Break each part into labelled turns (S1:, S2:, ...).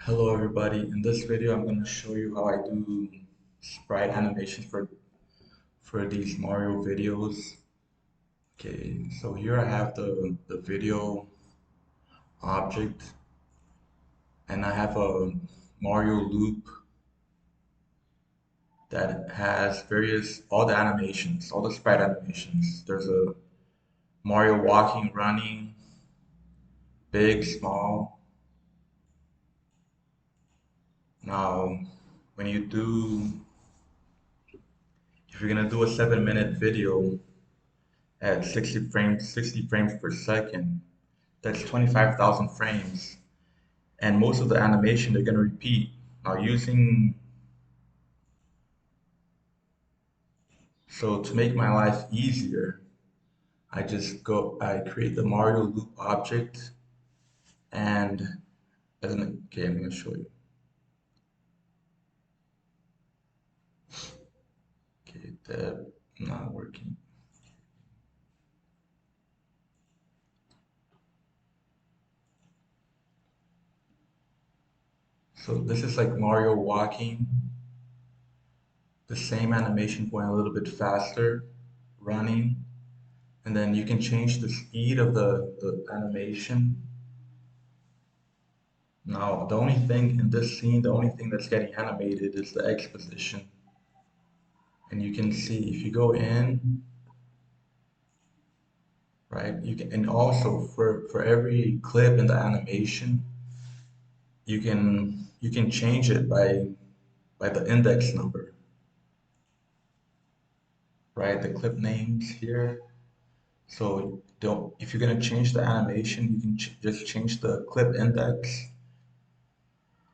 S1: Hello everybody, in this video I'm going to show you how I do sprite animations for these Mario videos. Okay, so here I have the video object and I have a Mario loop that has all the animations, all the sprite animations. There's a Mario walking, running, big, small. Now, when you do, if you're going to do a 7-minute video, at 60 frames per second. That's 25,000 frames. And most of the animation they're going to repeat. Now so to make my life easier, I create the Mario loop object and okay, I'm going to show you. Okay, that not working. So this is like Mario walking, the same animation going a little bit faster, running, and then you can change the speed of the animation. Now, the only thing in this scene, the only thing that's getting animated is the exposition. And you can see if you go in, right, you can, and also for every clip in the animation, you can change it by the index number, right? The clip names here. So don't, if you're gonna change the animation, you can just change the clip index,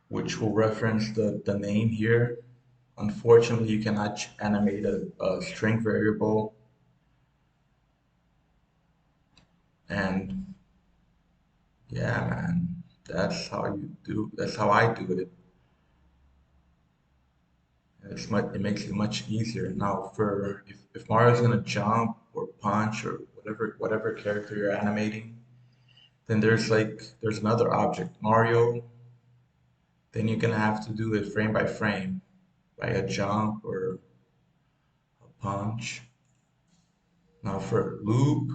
S1: which will reference the name here. Unfortunately, you cannot animate a string variable, and yeah, man, that's how I do it. It makes it much easier. Now, for if Mario's gonna jump or punch or whatever character you're animating, then there's another object, Mario. Then you're gonna have to do it frame by frame, by a jump or a punch. Now for loop,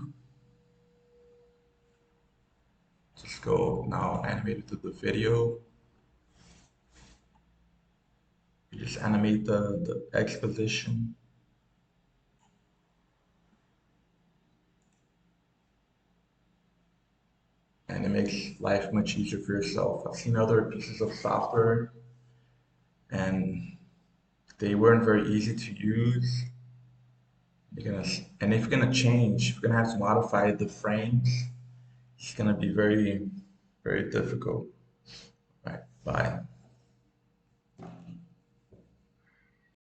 S1: just go now animate it to the video. You just animate the exposition, and it makes life much easier for yourself. I've seen other pieces of software and they weren't very easy to use. And if you're gonna change, if you're gonna have to modify the frames, it's gonna be very, very difficult. Right, bye.